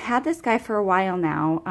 had this guy for a while now.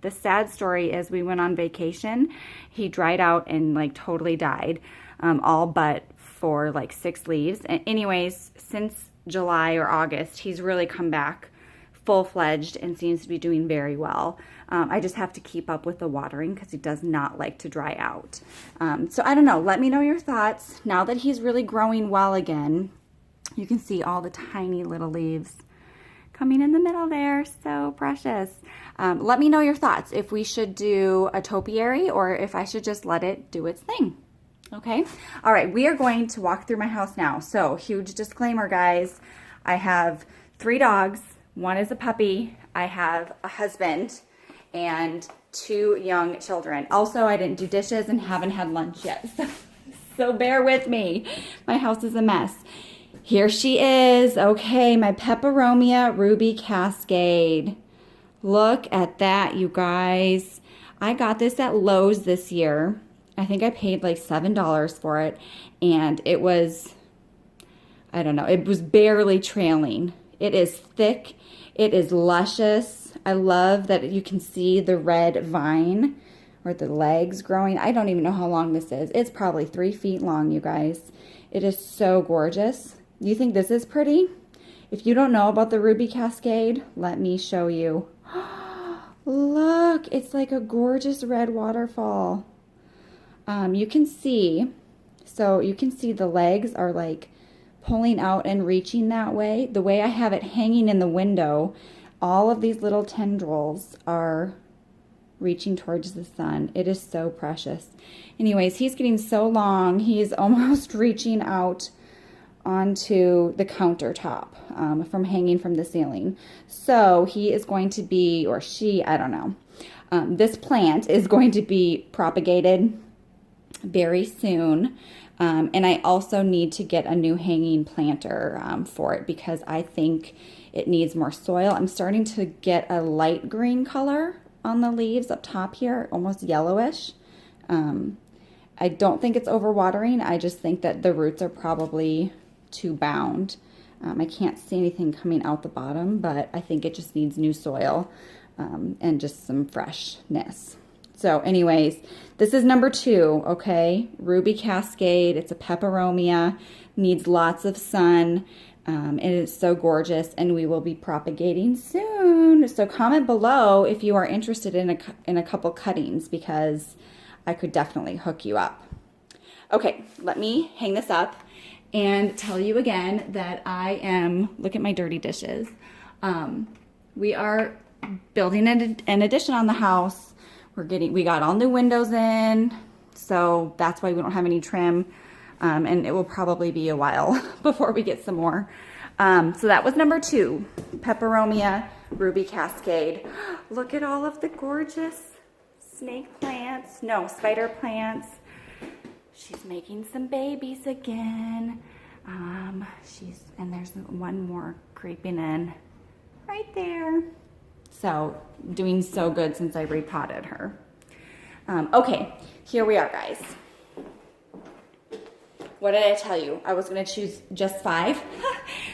The sad story is we went on vacation. He dried out and like totally died, all but for like 6 leaves. And anyways, since July or August, he's really come back full-fledged and seems to be doing very well. I just have to keep up with the watering because he does not like to dry out. So I don't know. Let me know your thoughts. Now that he's really growing well again, you can see all the tiny little leaves coming in the middle there. So precious. Let me know your thoughts if we should do a topiary or if I should just let it do its thing. Okay. All right. We are going to walk through my house now. So huge disclaimer, guys. I have 3 dogs. 1 is a puppy. I have a husband and 2 young children. Also, I didn't do dishes and haven't had lunch yet. So bear with me. My house is a mess. Here she is. Okay, my Peperomia Ruby Cascade. Look at that, you guys. I got this at Lowe's this year. I think I paid like $7 for it. And it was, I don't know, it was barely trailing. It is thick. It is luscious. I love that you can see the red vine or the legs growing. I don't even know how long this is. It's probably 3 feet long, you guys. It is so gorgeous. You think this is pretty? If you don't know about the Ruby Cascade, let me show you. Look, it's like a gorgeous red waterfall. You can see, so you can see the legs are like pulling out and reaching that way. The way I have it hanging in the window, all of these little tendrils are reaching towards the sun. It is so precious. Anyways, he's getting so long, he's almost reaching out onto the countertop from hanging from the ceiling. So he is going to be, or she, I don't know. This plant is going to be propagated very soon. And I also need to get a new hanging planter for it because I think it needs more soil. I'm starting to get a light green color on the leaves up top here, almost yellowish. I don't think it's overwatering. I just think that the roots are probably too bound. I can't see anything coming out the bottom, but I think it just needs new soil and just some freshness. So anyways, this is number 2, okay? Ruby Cascade. It's a Peperomia. Needs lots of sun. It is so gorgeous, and we will be propagating soon. So comment below if you are interested in a couple cuttings because I could definitely hook you up. Okay, let me hang this up and tell you again that I am, look at my dirty dishes. We are building an addition on the house. We got all new windows in, so that's why we don't have any trim, and it will probably be a while before we get some more. So that was number 2, Peperomia Ruby Cascade. Look at all of the gorgeous snake plants, no, spider plants. She's making some babies again. And there's one more creeping in right there. So doing so good since I repotted her. Okay, here we are, guys. What did I tell you? I was gonna choose just 5.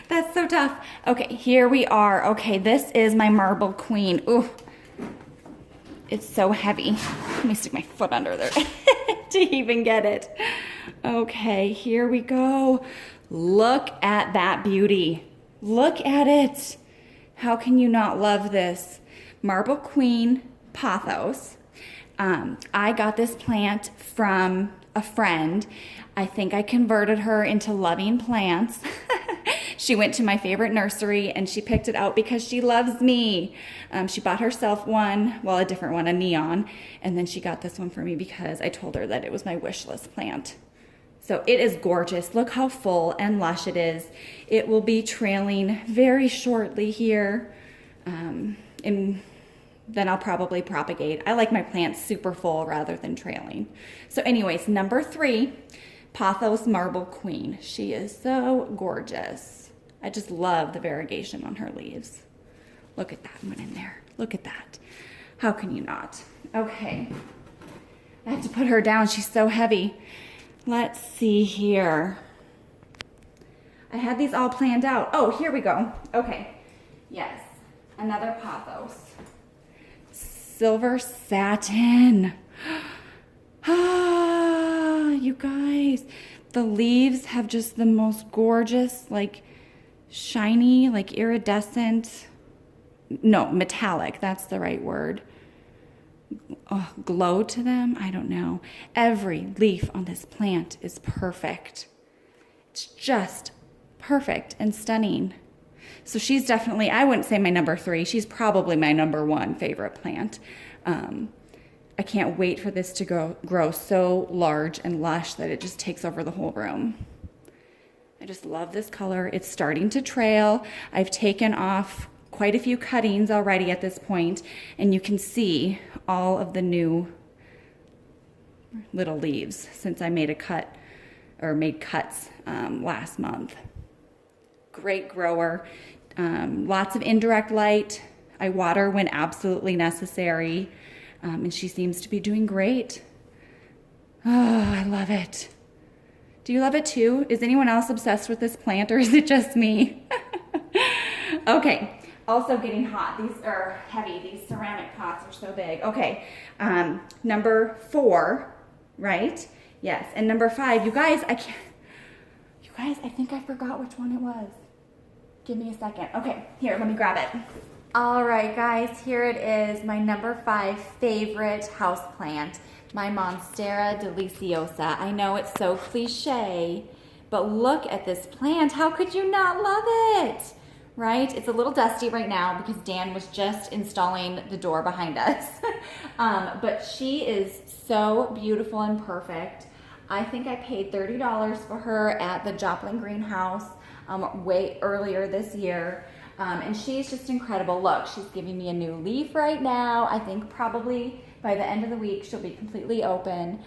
That's so tough. Okay, here we are. Okay, this is my Marble Queen. Ooh, it's so heavy. Let me stick my foot under there to even get it. Okay, here we go. Look at that beauty. Look at it. How can you not love this? Marble Queen Pothos. I got this plant from a friend. I think I converted her into loving plants. She went to my favorite nursery and she picked it out because she loves me. She bought herself one, well, a different one, a neon, and then she got this one for me because I told her that it was my wish list plant. So it is gorgeous. Look how full and lush it is. It will be trailing very shortly here. And then I'll probably propagate. I like my plants super full rather than trailing. So anyways, number 3, Pothos Marble Queen. She is so gorgeous. I just love the variegation on her leaves. Look at that one in there. Look at that. How can you not? Okay. I have to put her down. She's so heavy. Let's see here. I had these all planned out. Oh, here we go. Okay. Yes. Another pothos. Silver satin. Ah, you guys, the leaves have just the most gorgeous, like shiny, like iridescent, no, metallic, that's the right word. Oh, glow to them, I don't know. Every leaf on this plant is perfect. It's just perfect and stunning. So she's definitely, I wouldn't say my number 3. She's probably my number 1 favorite plant. I can't wait for this to grow so large and lush that it just takes over the whole room. I just love this color. It's starting to trail. I've taken off quite a few cuttings already at this point, and you can see all of the new little leaves since I made made cuts last month. Great grower. Lots of indirect light. I water when absolutely necessary. And she seems to be doing great. Oh, I love it. Do you love it too? Is anyone else obsessed with this plant, or is it just me? Okay, also getting hot. These are heavy. These ceramic pots are so big. Okay, number 4, right? Yes, and number 5, you guys, I think I forgot which one it was. Give me a second. Okay, here, let me grab it. All right, guys, here it is, my number 5 favorite houseplant, my Monstera deliciosa. I know it's so cliche, but look at this plant. How could you not love it? Right? It's a little dusty right now because Dan was just installing the door behind us. But she is so beautiful and perfect. I think I paid $30 for her at the Joplin Greenhouse way earlier this year. And she's just incredible. Look, she's giving me a new leaf right now. I think probably by the end of the week she'll be completely open.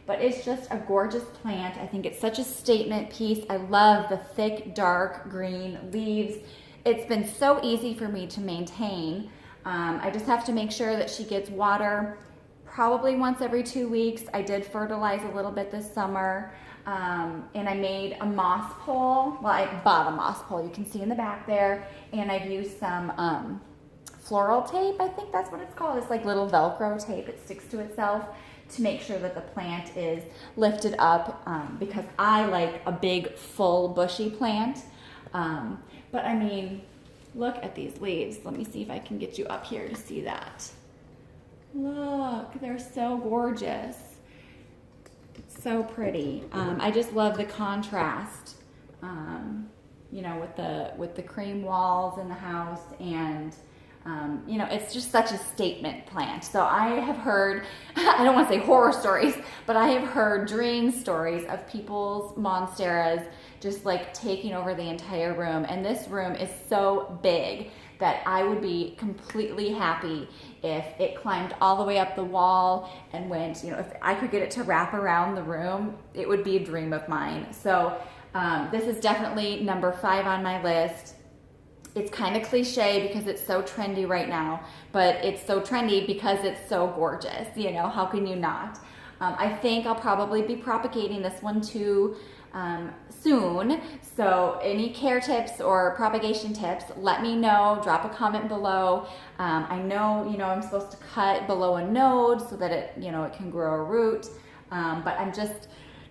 But it's just a gorgeous plant. I think it's such a statement piece. I love the thick, dark green leaves. It's been so easy for me to maintain. I just have to make sure that she gets water probably once every 2 weeks. I did fertilize a little bit this summer. And I made a moss pole. Well, I bought a moss pole, you can see in the back there. And I've used some floral tape, I think that's what it's called. It's like little Velcro tape. It sticks to itself to make sure that the plant is lifted up because I like a big, full, bushy plant. But I mean, look at these leaves. Let me see if I can get you up here to see that. Look, they're so gorgeous. So pretty. I just love the contrast, you know, with the cream walls in the house, and you know, it's just such a statement plant. So I have heard, I don't want to say horror stories, but I have heard dream stories of people's monsteras just like taking over the entire room. And this room is so big that I would be completely happy if it climbed all the way up the wall and went, you know, if I could get it to wrap around the room, it would be a dream of mine. So this is definitely number 5 on my list. It's kind of cliche because it's so trendy right now, but it's so trendy because it's so gorgeous. You know, how can you not? I think I'll probably be propagating this one too soon. So any care tips or propagation tips, let me know. Drop a comment below. I know, you know, I'm supposed to cut below a node so that it, you know, it can grow a root. But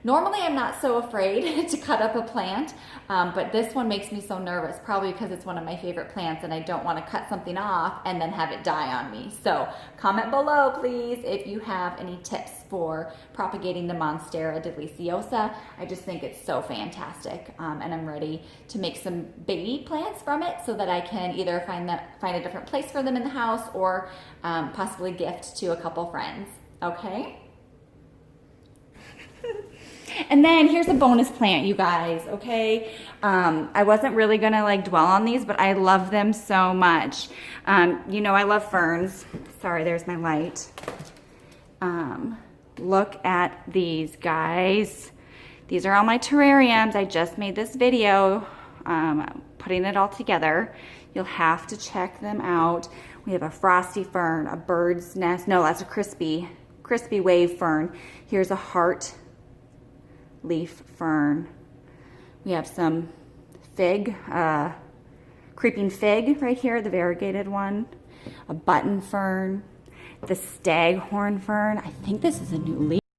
normally I'm not so afraid to cut up a plant, but this one makes me so nervous, probably because it's one of my favorite plants and I don't want to cut something off and then have it die on me. So comment below, please, if you have any tips for propagating the Monstera deliciosa. I just think it's so fantastic, and I'm ready to make some baby plants from it so that I can either find a different place for them in the house or possibly gift to a couple friends. Okay? And then here's a bonus plant, you guys, okay? I wasn't really gonna like dwell on these, but I love them so much. You know I love ferns. Sorry, there's my light. Look at these, guys. These are all my terrariums. I just made this video putting it all together. You'll have to check them out. We have a frosty fern, a bird's nest. No, that's a crispy wave fern. Here's a heart leaf fern. We have some fig creeping fig right here, the variegated one, a button fern, the staghorn fern. I think this is a new leaf.